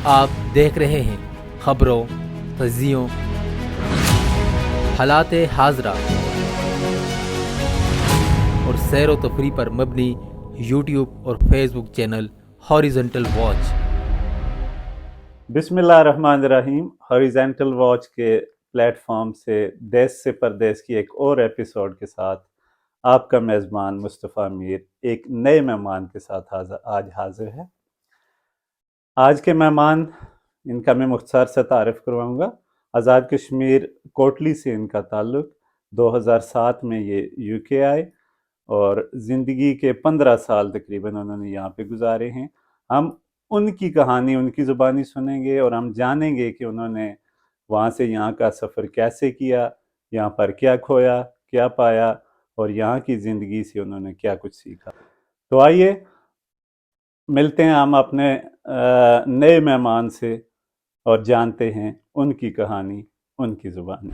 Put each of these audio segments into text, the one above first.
آپ دیکھ رہے ہیں خبروں، تجزیوں، حالات حاضرہ اور سیر و تفریح پر مبنی یوٹیوب اور فیس بک چینل ہاریزنٹل واچ۔ بسم اللہ الرحمن الرحیم۔ ہاریزنٹل واچ کے پلیٹ فارم سے دیس سے پردیس کی ایک اور ایپیسوڈ کے ساتھ آپ کا میزبان مصطفیٰ میر ایک نئے مہمان کے ساتھ آج حاضر ہے۔ آج کے مہمان، ان کا میں مختصر سے تعارف کرواؤں گا۔ آزاد کشمیر کوٹلی سے ان کا تعلق، 2007 میں یہ یو کے آئے اور زندگی کے 15 سال تقریباً انہوں نے یہاں پہ گزارے ہیں۔ ہم ان کی کہانی ان کی زبانی سنیں گے اور ہم جانیں گے کہ انہوں نے وہاں سے یہاں کا سفر کیسے کیا، یہاں پر کیا کھویا، کیا پایا، اور یہاں کی زندگی سے انہوں نے کیا کچھ سیکھا۔ تو آئیے ملتے ہیں ہم اپنے نئے مہمان سے اور جانتے ہیں ان کی کہانی ان کی زبانی۔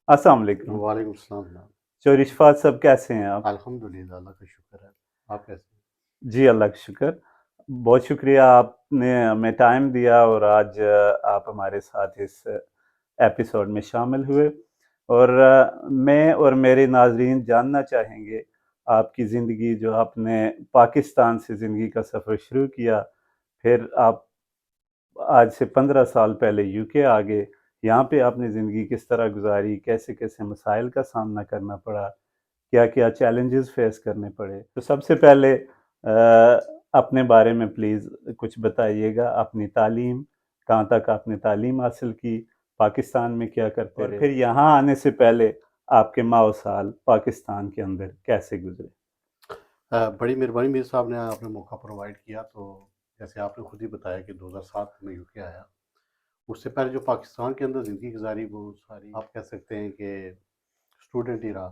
السلام علیکم۔ وعلیکم السلام جناب۔ چوری شفاعت صاحب، کیسے ہیں آپ؟ الحمدللہ، اللہ کا شکر ہے۔ آپ کیسے ہیں؟ جی اللہ کا شکر، بہت شکریہ آپ نے ہمیں ٹائم دیا اور آج آپ ہمارے ساتھ اس ایپیسوڈ میں شامل ہوئے، اور میں اور میرے ناظرین جاننا چاہیں گے آپ کی زندگی، جو آپ نے پاکستان سے زندگی کا سفر شروع کیا، پھر آپ آج سے 15 سال پہلے یو کے آ گئے، یہاں پہ آپ نے زندگی کس طرح گزاری، کیسے کیسے مسائل کا سامنا کرنا پڑا، کیا کیا چیلنجز فیس کرنے پڑے۔ تو سب سے پہلے اپنے بارے میں پلیز کچھ بتائیے گا، اپنی تعلیم، کہاں تک آپ نے تعلیم حاصل کی، پاکستان میں کیا کرتے رہے، اور پھر یہاں آنے سے پہلے آپ کے ماہ و سال پاکستان کے اندر کیسے گزرے۔ بڑی مہربانی میر صاحب نے آپ نے موقع پرووائڈ کیا۔ تو جیسے آپ نے خود ہی بتایا کہ 2007 میں یو کے آیا، اس سے پہلے جو پاکستان کے اندر زندگی گزاری وہ ساری آپ کہہ سکتے ہیں کہ اسٹوڈنٹ ہی رہا،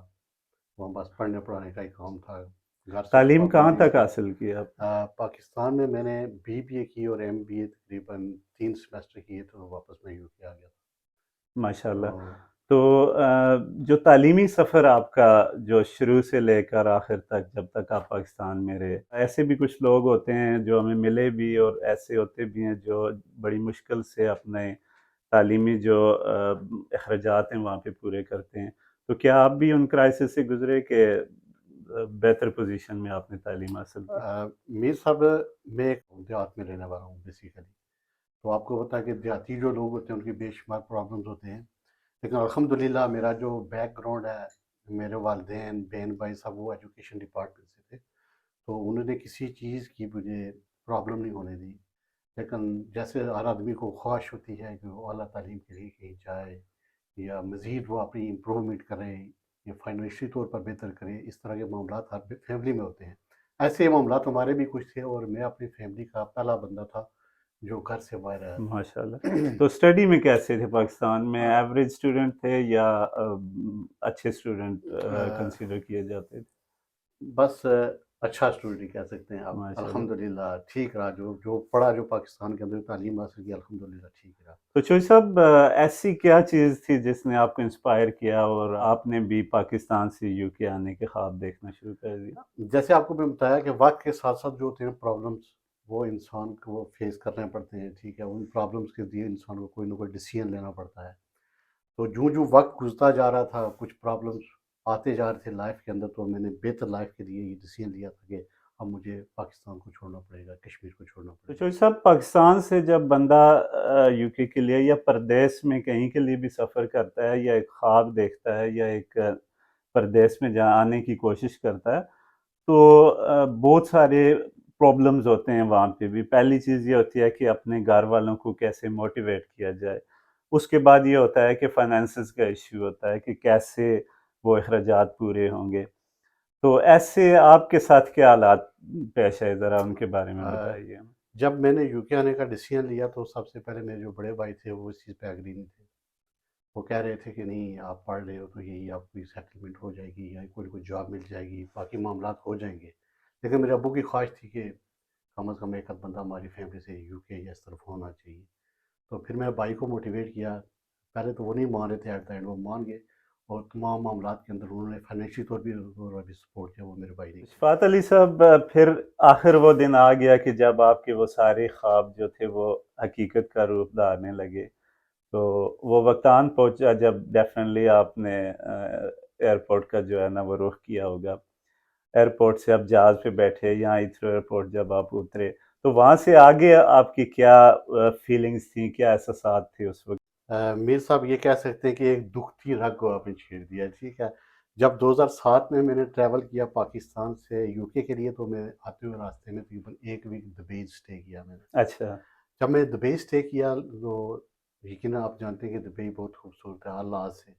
وہاں بس پڑھنے پڑھانے کا ہی کام تھا۔ گھر سے تعلیم کہاں پابندی تک حاصل کی آپ؟ پاکستان میں میں نے بی اے کی اور ایم بی اے تقریباً 3 سیمسٹر کیے، تو واپس میں یو کے آ گیا تھا۔ ماشاء اللہ۔ تو جو تعلیمی سفر آپ کا جو شروع سے لے کر آخر تک، جب تک آپ پاکستان میں رہے، ایسے بھی کچھ لوگ ہوتے ہیں جو ہمیں ملے بھی، اور ایسے ہوتے بھی ہیں جو بڑی مشکل سے اپنے تعلیمی جو اخراجات ہیں وہاں پہ پورے کرتے ہیں، تو کیا آپ بھی ان کرائسس سے گزرے کہ بہتر پوزیشن میں آپ نے تعلیم حاصل کی؟ میر صاحب، میں ایک دیہات میں رہنے والا ہوں بیسیکلی، تو آپ کو پتا ہے کہ دیہاتی جو لوگ ہوتے ہیں ان کی بے شمار پرابلمز ہوتے ہیں، لیکن الحمدللہ میرا جو بیک گراؤنڈ ہے، میرے والدین بہن بھائی سب وہ ایجوکیشن ڈپارٹمنٹ سے تھے، تو انہوں نے کسی چیز کی مجھے پرابلم نہیں ہونے دی۔ لیکن جیسے ہر آدمی کو خواہش ہوتی ہے کہ وہ اعلیٰ تعلیم کے لیے کہیں جائے، یا مزید وہ اپنی امپرومنٹ کرے، یا فائنینشلی طور پر بہتر کرے، اس طرح کے معاملات ہر فیملی میں ہوتے ہیں۔ ایسے معاملات ہمارے بھی کچھ تھے، اور میں اپنی فیملی کا پہلا بندہ تھا جو گھر سے باہر آیا۔ ماشاء اللہ۔ تو اسٹڈی میں کیسے تھے پاکستان میں؟ ایوریج اسٹوڈنٹ تھے یا اچھے اسٹوڈنٹ کنسیڈر کیے جاتے تھے؟ بس اچھا اسٹوڈنٹ کہہ سکتے ہیں آپ۔ الحمدللہ ٹھیک رہا، جو پڑھا، جو پاکستان کے اندر تعلیم حاصل کی، الحمدللہ ٹھیک رہا۔ تو چوئی صاحب، ایسی کیا چیز تھی جس نے آپ کو انسپائر کیا اور آپ نے بھی پاکستان سے یو کے آنے کے خواب دیکھنا شروع کر دیا؟ جیسے آپ کو میں بتایا کہ وقت کے ساتھ ساتھ جو ہوتے ہیں پرابلمس، وہ انسان کو فیس کرنے پڑتے ہیں، ٹھیک ہے۔ ان پرابلمس کے لیے انسان کو کوئی نہ کوئی ڈیسیژن لینا پڑتا ہے۔ تو جو وقت گزرتا جا رہا تھا، کچھ پرابلمس آتے جا رہے تھے لائف کے اندر، تو میں نے بہتر لائف کے لیے یہ ڈیسیژن لیا تھا کہ اب مجھے پاکستان کو چھوڑنا پڑے گا، کشمیر کو چھوڑنا تو پڑے گا۔ چوئی صاحب، پاکستان سے جب بندہ یو کے لیے یا پردیس میں کہیں کے لیے بھی سفر کرتا ہے، یا ایک خواب دیکھتا ہے، یا ایک پردیس میں جہاں آنے کی کوشش کرتا ہے، تو بہت سارے پرابلمز ہوتے ہیں وہاں پہ بھی۔ پہلی چیز یہ ہوتی ہے کہ اپنے گھر والوں کو کیسے موٹیویٹ کیا جائے، اس کے بعد یہ ہوتا ہے کہ فائنینسز کا ایشو ہوتا ہے کہ کیسے وہ اخراجات پورے ہوں گے۔ تو ایسے آپ کے ساتھ کیا حالات پیش آئے، ذرا ان کے بارے میں بتائیے۔ جب میں نے یو کے آنے کا ڈیسیژن لیا تو سب سے پہلے میرے جو بڑے بھائی تھے وہ اس چیز پہ ایگری نہیں تھے۔ وہ کہہ رہے تھے کہ نہیں، آپ پڑھ رہے ہو تو یہی آپ کی سیٹلمنٹ ہو جائے گی، یا کوئی جاب مل جائے گی، باقی معاملات ہو جائیں گے۔ لیکن میرے ابو کی خواہش تھی کہ کم از کم ایک آدھ بندہ ہماری فیملی سے یو کے یا اس طرف ہونا چاہیے۔ تو پھر میں بھائی کو موٹیویٹ کیا۔ پہلے تو وہ نہیں مان رہے تھے، ایٹ دا اینڈ وہ مان گئے، اور تمام معاملات کے اندر انہوں نے فائنینشلی طور بھی سپورٹ کیا، وہ میرے بھائی نے کیا۔ شفاعت علی صاحب، پھر آخر وہ دن آ گیا کہ جب آپ کے وہ سارے خواب جو تھے وہ حقیقت کا روپ دھارنے لگے، تو وہ وقت آن پہنچا جب ڈیفینیٹلی آپ نے ایئرپورٹ کا جو ہے نا وہ رخ کیا ہوگا۔ ایئرپورٹ سے آپ جہاز پہ بیٹھے، یہاں ایتھرو ایئرپورٹ جب آپ اترے، تو وہاں سے آگے آپ کی کیا فیلنگز تھیں، کیا احساسات تھے اس وقت؟ میر صاحب یہ کہہ سکتے ہیں کہ ایک دکھتی رگ کو آپ نے چھیڑ دیا، ٹھیک ہے۔ جب 2007 میں نے ٹریول کیا پاکستان سے یو کے کے لیے، تو میں آتے ہوئے راستے میں تقریباً ایک ویک دبئی اسٹے کیا میں نے۔ اچھا، جب میں دبئی اسٹے کیا تو یقیناً آپ جانتے ہیں کہ دبئی بہت خوبصورت ہے ہر لحاظ سے،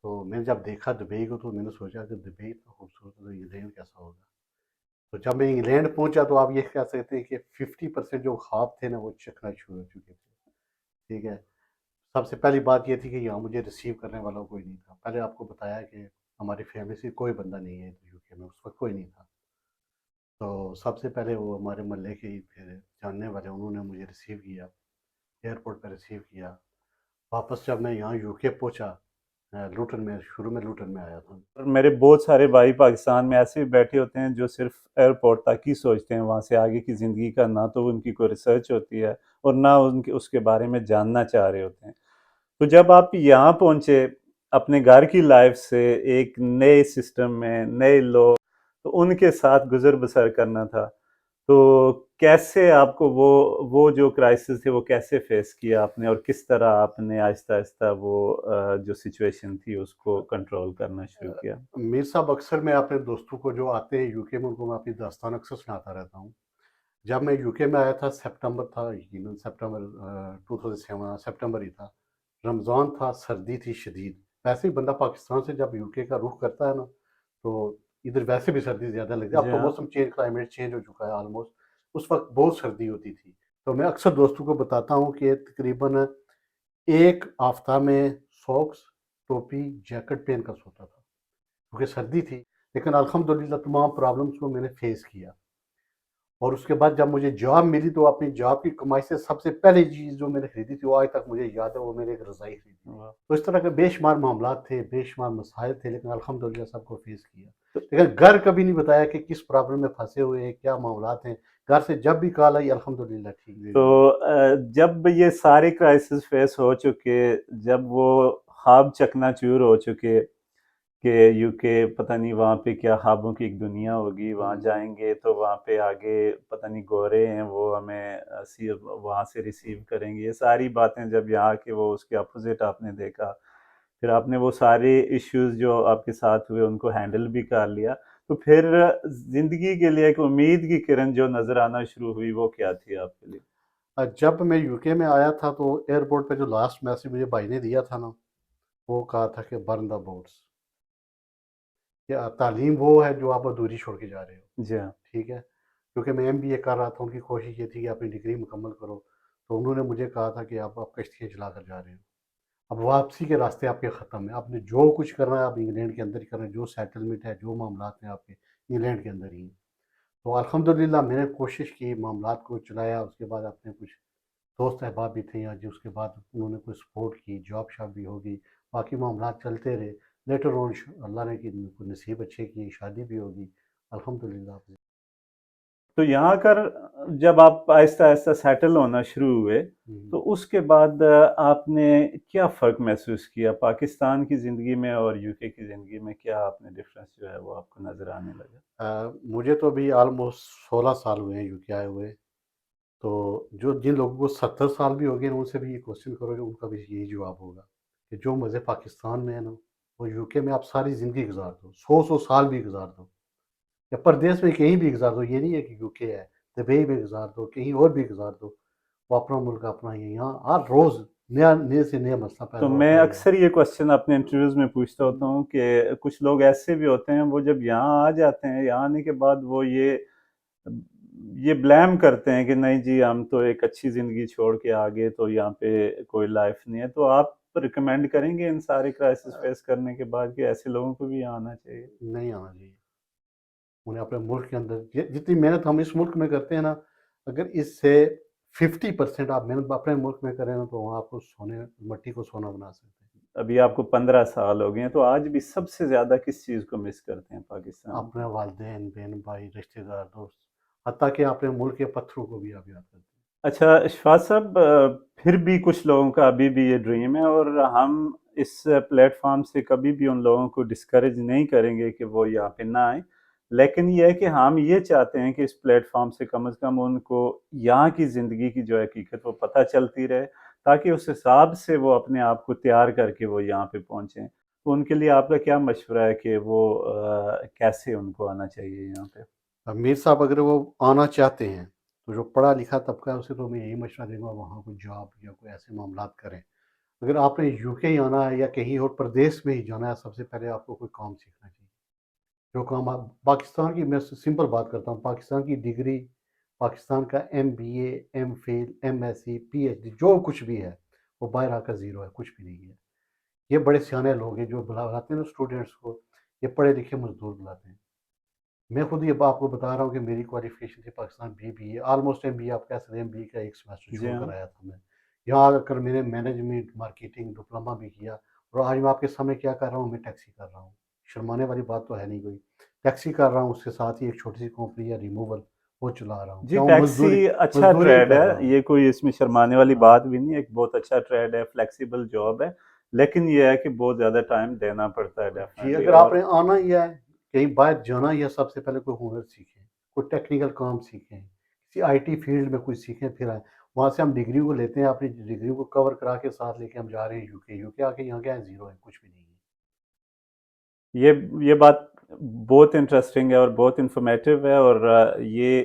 تو میں نے جب دیکھا دبئی کو تو میں نے سوچا کہ دبئی اتنا خوبصورت ہے تو انگلینڈ کیسا ہوگا۔ تو جب میں انگلینڈ پہنچا تو آپ یہ کہہ سکتے ہیں کہ 50% جو خواب تھے نا وہ چکنا چھوڑ چکے تھے، ٹھیک ہے۔ سب سے پہلی بات یہ تھی کہ یہاں مجھے ریسیو کرنے والا کوئی نہیں تھا۔ پہلے آپ کو بتایا کہ ہماری فیملی سے کوئی بندہ نہیں ہے یو کے میں، اس وقت کوئی نہیں تھا۔ تو سب سے پہلے وہ ہمارے محلے کے ہی تھے جاننے والے، انہوں نے مجھے ریسیو کیا، ایئرپورٹ پہ ریسیو کیا۔ واپس جب میں یہاں یو کے پہنچا، لوٹن میں، شروع میں لوٹن میں آیا تھا۔ اور میرے بہت سارے بھائی پاکستان میں ایسے بھی بیٹھے ہوتے ہیں جو صرف ایئرپورٹ تک ہی سوچتے ہیں، وہاں سے آگے کی زندگی کا نہ تو ان کی کوئی ریسرچ ہوتی ہے اور نہ اس کے بارے میں جاننا چاہ رہے ہوتے ہیں۔ تو جب آپ یہاں پہنچے اپنے گھر کی لائف سے ایک نئے سسٹم میں، نئے لوگ، تو ان کے ساتھ گزر بسر کرنا تھا، تو کیسے آپ کو وہ جو کرائسس تھے وہ کیسے فیس کیا آپ نے، اور کس طرح آپ نے آہستہ آہستہ وہ جو سچویشن تھی اس کو کنٹرول کرنا شروع کیا؟ میر صاحب، اکثر میں اپنے دوستوں کو جو آتے ہیں یو کے میں، ان کو میں اپنی داستان اکثر سناتا رہتا ہوں۔ جب میں یو کے میں آیا تھا، سپٹمبر تھا، یقیناً سپٹمبر 2007 سپٹمبر ہی تھا، رمضان تھا، سردی تھی شدید۔ ویسے ہی بندہ پاکستان سے جب یو کے کا رخ کرتا ہے نا، تو ادھر ویسے بھی سردی زیادہ لگتی ہے، اب جی تو ہاں، موسم چینج، کلائمیٹ چینج ہو چکا ہے آلموسٹ، اس وقت بہت سردی ہوتی تھی۔ تو میں اکثر دوستوں کو بتاتا ہوں کہ تقریباً ایک ہفتہ میں ساکس، ٹوپی، جیکٹ پہن کر سوتا تھا، کیونکہ سردی تھی۔ لیکن الحمدللہ تمام پرابلمس کو میں نے فیس کیا، اور اس کے بعد جب مجھے جاب ملی تو اپنی جاب کی کمائی سے سب سے پہلی چیز جو میں نے خریدی تھی، وہ آج تک مجھے یاد ہے، وہ میں نے ایک رضائی خریدی تھی۔ تو اس طرح کے بے شمار معاملات تھے، بے شمار مسائل تھے، لیکن الحمدللہ سب کو فیس کیا۔ لیکن گھر کبھی نہیں بتایا کہ کس پرابلم میں پھنسے ہوئے ہیں، کیا معاملات ہیں۔ گھر سے جب بھی کال آئی الحمدللہ ٹھیک ہے۔ تو جب یہ سارے کرائسس فیس ہو چکے، جب وہ خواب چکنا چور ہو چکے کہ یو کے پتہ نہیں وہاں پہ کیا خوابوں کی ایک دنیا ہوگی، وہاں جائیں گے تو وہاں پہ آگے پتہ نہیں گورے ہیں وہ ہمیں وہاں سے ریسیو کریں گے، یہ ساری باتیں جب یہاں کے وہ اس کے اپوزٹ آپ نے دیکھا، پھر آپ نے وہ سارے ایشوز جو آپ کے ساتھ ہوئے ان کو ہینڈل بھی کر لیا، تو پھر زندگی کے لیے ایک امید کی کرن جو نظر آنا شروع ہوئی وہ کیا تھی آپ کے لیے؟ جب میں یو کے میں آیا تھا تو ایئرپورٹ پہ جو لاسٹ میسج مجھے بھائی نے دیا تھا نا، وہ کہا تھا کہ برن دا بورڈس، کہ تعلیم وہ ہے جو آپ ادھوری چھوڑ کے جا رہے ہو، جی ہاں، ٹھیک ہے۔ کیونکہ میں ایم بی اے کر رہا تھا، ان کی کوشش یہ تھی کہ اپنی ڈگری مکمل کرو، تو انہوں نے مجھے کہا تھا کہ آپ کشتیاں چلا کر جا رہے ہو، اب واپسی کے راستے آپ کے ختم ہیں، آپ نے جو کچھ کرنا ہے آپ انگلینڈ کے اندر ہی کرنا ہے، جو سیٹلمنٹ ہے، جو معاملات ہیں آپ کے انگلینڈ کے اندر ہی ہیں۔ تو الحمدللہ میں نے کوشش کی، معاملات کو چلایا، اس کے بعد اپنے کچھ دوست احباب بھی تھے یہاں، جی اس کے بعد انہوں نے کوئی سپورٹ کی، جاب شاب بھی ہوگی، باقی معاملات چلتے رہے۔ لیٹر آن اللہ نے کی نصیب اچھے کی، شادی بھی ہوگی الحمدللہ۔ تو یہاں کر جب آپ آہستہ آہستہ سیٹل ہونا شروع ہوئے تو اس کے بعد آپ نے کیا فرق محسوس کیا پاکستان کی زندگی میں اور یو کے کی زندگی میں؟ کیا آپ نے ڈفرینس جو ہے وہ آپ کو نظر آنے لگا؟ مجھے تو ابھی آلموسٹ 16 سال ہوئے ہیں یو کے آئے ہوئے، تو جن لوگوں کو 70 سال بھی ہو گئے ان سے بھی یہ کوشچن کرو گے، ان کا بھی یہی جواب ہوگا کہ جو مزے پاکستان میں ہے نا، وہ یو کے میں آپ ساری زندگی گزار دو، 100 سال بھی گزار دو، یا پردیس میں کہیں بھی گزار دو، یہ نہیں ہے کہ یو کے ہے، دبئی میں گزار دو، کہیں اور بھی گزار دو، وہ اپنا ملک اپنا ہی ہے، یہاں ہر روز نئے سے نیا مسئلہ پیدا تو ہوتا میں ہے۔ اکثر یہ کوشچن اپنے انٹرویوز میں پوچھتا ہوتا ہوں کہ کچھ لوگ ایسے بھی ہوتے ہیں وہ جب یہاں آ جاتے ہیں، یہاں آنے کے بعد وہ یہ بلیم کرتے ہیں کہ نہیں جی ہم تو ایک اچھی زندگی چھوڑ کے آگے تو یہاں پہ کوئی لائف نہیں ہے، تو آپ ریکمینڈ کریں گے ان سارے کرائسس فیس کرنے کے بعد کہ ایسے لوگوں کو بھی یہاں آنا چاہیے؟ نہیں آنا چاہیے، انہیں اپنے ملک کے اندر جتنی محنت ہم اس ملک میں کرتے ہیں نا، اگر اس سے 50% آپ محنت اپنے ملک میں کریں نا، تو وہاں آپ کو مٹی کو سونا بنا سکتے ہیں۔ ابھی آپ کو 15 سال ہو گئے ہیں، تو آج بھی سب سے زیادہ کس چیز کو مس کرتے ہیں پاکستان میں؟ اپنے والدین، بہن بھائی، رشتہ دار، دوست، حتیٰ کہ اپنے ملک کے پتھروں کو بھی آپ یاد کرتے ہیں۔ اچھا اشفاق صاحب، پھر بھی کچھ لوگوں کا ابھی بھی یہ ڈریم ہے، اور ہم اس پلیٹ فارم سے کبھی بھی ان لوگوں کو ڈسکریج نہیں کریں گے کہ وہ یہاں پہ نہ آئیں، لیکن یہ ہے کہ ہم یہ چاہتے ہیں کہ اس پلیٹ فارم سے کم از کم ان کو یہاں کی زندگی کی جو حقیقت وہ پتہ چلتی رہے، تاکہ اس حساب سے وہ اپنے آپ کو تیار کر کے وہ یہاں پہ پہنچیں۔ تو ان کے لیے آپ کا کیا مشورہ ہے کہ وہ کیسے ان کو آنا چاہیے یہاں پہ؟ میر صاحب اگر وہ آنا چاہتے ہیں تو جو پڑھا لکھا طبقہ ہے اسے تو میں یہی مشورہ دوں گا وہاں کوئی جاب یا کوئی ایسے معاملات کریں۔ اگر آپ نے یو کے ہی آنا ہے یا کہیں اور پردیس میں ہی جانا ہے، سب سے پہلے آپ کو کوئی کام سیکھنا چاہیے۔ جو کام آپ پاکستان کی، میں سمپل بات کرتا ہوں، پاکستان کی ڈگری، پاکستان کا M B A, M Phil, M S C, P H D, جو کچھ بھی ہے وہ باہر آ کر زیرو ہے، کچھ بھی نہیں ہے۔ یہ بڑے سیانے لوگ ہیں جو بلاتے ہیں نا اسٹوڈنٹس کو، یہ پڑھے لکھے مزدور بلاتے ہیں۔ میں خود یہ آپ کو بتا رہا ہوں کہ میری کوالیفیکیشن تھی Pakistan B A, almost M B A, آپ کہہ سکتے ہیں ایم بی اے کا ایک سیمسٹر جی چھوڑ ہاں۔ کر آیا تھا میں۔ یہاں آ کر میں نے مینجمنٹ، مارکیٹنگ، ڈپلوما بھی کیا، اور آج میں آپ کے سامنے کیا کر رہا ہوں، میں ٹیکسی کر رہا ہوں۔ شرمانے والی بات تو ہے نہیں کوئی، ٹیکسی کر رہا ہوں، اس کے ساتھ ہی ایک چھوٹی سی کمپنی ہے ریموول، وہ چلا رہا ہوں، جی کیوں؟ مزدوری، ٹیکسی اچھا مزدوری ٹریڈ کر رہا ہے، ہوں۔ یہ کوئی اس میں شرمانے والی ہاں بات بھی نہیں، ایک بہت اچھا ٹریڈ ہے، فلیکسیبل جاب ہے، لیکن یہ ہے کہ بہت زیادہ ٹائم دینا پڑتا ہے جی، ڈیفینیٹلی۔ اگر آپ اور نے آنا ہی ہے، کہیں باہر جانا ہی ہے، سب سے پہلے کوئی ہنر سیکھیں، کوئی ٹیکنیکل کام سیکھیں، کسی آئی ٹی فیلڈ میں کوئی سیکھیں، پھر آئیں۔ وہاں سے ہم ڈگریوں کو لیتے ہیں، اپنی ڈگریوں کو کور کرا کے ساتھ لے کے ہم جا رہے ہیں یو کے آ کے یہاں کیا ہے، زیرو ہے، کچھ بھی نہیں ہے۔ یہ بات بہت انٹرسٹنگ ہے اور بہت انفارمیٹیو ہے، اور یہ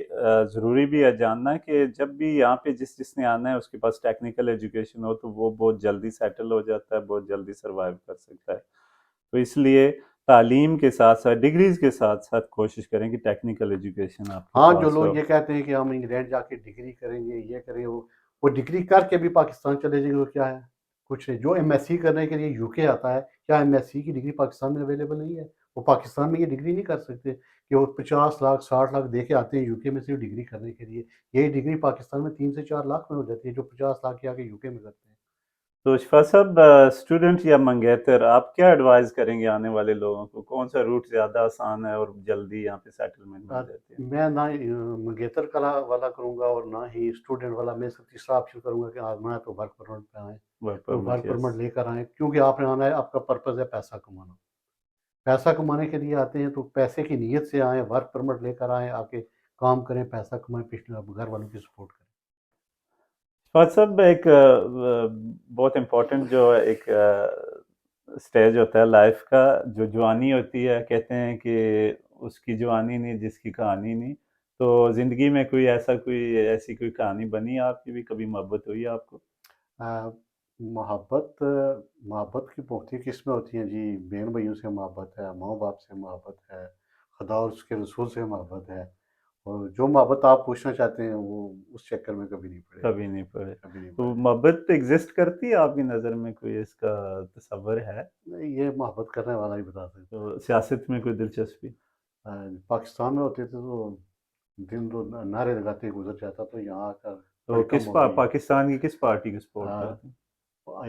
ضروری بھی ہے جاننا کہ جب بھی یہاں پہ جس نے آنا ہے اس کے پاس ٹیکنیکل ایجوکیشن ہو تو وہ بہت جلدی سیٹل ہو جاتا ہے، بہت جلدی سروائیو کر سکتا ہے۔ تو اس لیے تعلیم کے ساتھ ساتھ، ڈگریز کے ساتھ ساتھ کوشش کریں کہ ٹیکنیکل ایجوکیشن آپ کے ہاں، جو پاس لوگ ہو۔ یہ کہتے ہیں کہ ہم انگلینڈ جا کے ڈگری کریں گے، یہ کریں، وہ ڈگری کر کے بھی پاکستان چلے جائیں گے تو کیا ہے؟ کچھ نہیں۔ جو ایم ایس سی کرنے کے لیے یو کے آتا ہے، کیا ایم ایس سی کی ڈگری پاکستان میں اویلیبل نہیں ہے؟ وہ پاکستان میں یہ ڈگری نہیں کر سکتے کہ وہ 50 لاکھ 60 لاکھ دے کے آتے ہیں یو کے میں صرف ڈگری کرنے کے لیے۔ یہی ڈگری پاکستان میں 3 سے 4 لاکھ میں ہو جاتی ہے، جو 50 لاکھ کے آگے یو کے میں کرتے ہیں۔ تو اشفاق صاحب، اسٹوڈنٹ یا منگیتر، آپ کیا ایڈوائز کریں گے آنے والے لوگوں کو؟ کون سا روٹ زیادہ آسان ہے اور جلدی یہاں پہ سیٹلمنٹ مل جاتی ہے؟ میں نہ منگیتر کلا والا کروں گا اور نہ ہی اسٹوڈنٹ والا۔ میں صرف تیسرا آپشن کروں گا کہ آنا ہے تو ورک پرمٹ پہ آئیں، ورک تو پرمٹ، ورک یس۔ پرمٹ لے کر آئیں، کیونکہ آپ نے آنا ہے، آپ کا پرپز ہے پیسہ کمانا۔ پیسہ کمانے کے لیے آتے ہیں تو پیسے کی نیت سے آئیں، ورک پرمٹ لے کر آئیں، آ کے کام کریں، پیسہ کمائیں، پچھلے گھر والوں کی سپورٹ کریں۔ فہد صاحب، ایک بہت امپورٹنٹ جو ایک سٹیج ہوتا ہے لائف کا، جو جوانی ہوتی ہے، کہتے ہیں کہ اس کی جوانی نہیں جس کی کہانی نہیں۔ تو زندگی میں کوئی ایسی کوئی کہانی بنی آپ کی بھی؟ کبھی محبت ہوئی آپ کو؟ محبت محبت کی مختلف قسمیں ہوتی ہیں جی، بہن بھائیوں سے محبت ہے، ماں باپ سے محبت ہے، خدا اور اس کے رسول سے محبت ہے، اور جو محبت آپ پوچھنا چاہتے ہیں وہ اس چکر میں کبھی نہیں پڑے، کبھی نہیں پڑے؟ کبھی نہیں تو پڑے۔ محبت ایگزسٹ کرتی ہے آپ کی نظر میں؟ کوئی اس کا تصور ہے؟ نہیں، یہ محبت کرنے والا ہی بتا سکتا تو سیاست میں کوئی دلچسپی؟ ہے۔ پاکستان میں ہوتے تھے تو دن تو نعرے لگاتے گزر جاتا، تو یہاں آ کر تو بڑی کم ہو گئی ہے۔ پاکستان کی کس پارٹی کو سپورٹ کرتے ہیں؟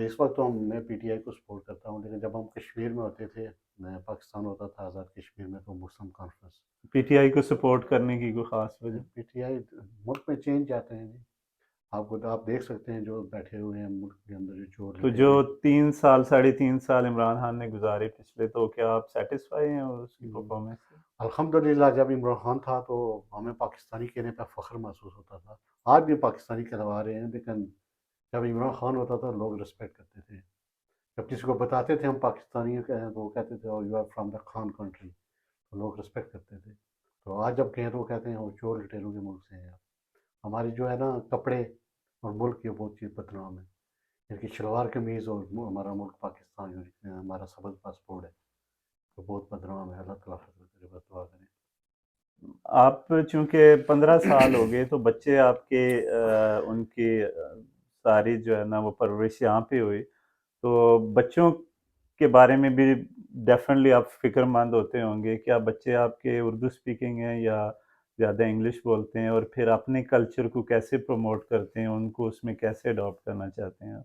اس وقت تو میں پی ٹی آئی کو سپورٹ کرتا ہوں، لیکن جب ہم کشمیر میں ہوتے تھے، میں پاکستان ہوتا تھا آزاد کشمیر میں، تو مسلم کانفرنس۔ پی ٹی آئی کو سپورٹ کرنے کی کوئی خاص وجہ؟ پی ٹی آئی ملک میں چینج چاہتے ہیں جی، آپ دیکھ سکتے ہیں جو بیٹھے ہوئے ہیں ملک کے اندر، جو تو لٹے جو ہوئے 3 سال 3.5 سال عمران خان نے گزارے پچھلے، تو کیا آپ سیٹسفائی ہیں اس کی ہیں۔ پرفارمنس سے؟ الحمدللہ جب عمران خان تھا تو ہمیں پاکستانی کہنے پہ فخر محسوس ہوتا تھا، آج بھی پاکستانی کہلوا رہے ہیں، لیکن جب عمران خان ہوتا تھا لوگ رسپیکٹ کرتے تھے۔ جب کسی کو بتاتے تھے ہم پاکستانی ہیں تو وہ کہتے تھے you are from the Khan country, تو لوگ رسپیکٹ کرتے تھے۔ تو آج جب کہیں تو وہ کہتے ہیں وہ چور لٹیروں کے ملک سے ہیں آپ۔ ہماری جو ہے نا کپڑے اور ملک، یہ بہت چیز بدنام ہے، ان کی شلوار قمیض، اور ہمارا ملک پاکستان جو ہمارا سبز پاسپورٹ ہے، تو بہت بدنام ہے۔ اللہ تعالیٰ فضل کرے، بس دعا کریں۔ آپ چونکہ 15 سال ہو گئے، تو بچے آپ کے ان کی ساری جو ہے نا وہ پرورش یہاں پہ ہوئی، تو بچوں کے بارے میں بھی ڈیفینیٹلی آپ فکر مند ہوتے ہوں گے۔ کیا بچے آپ کے اردو سپیکنگ ہیں یا زیادہ انگلش بولتے ہیں؟ اور پھر اپنے کلچر کو کیسے پروموٹ کرتے ہیں، ان کو اس میں کیسے اڈاپٹ کرنا چاہتے ہیں آپ؟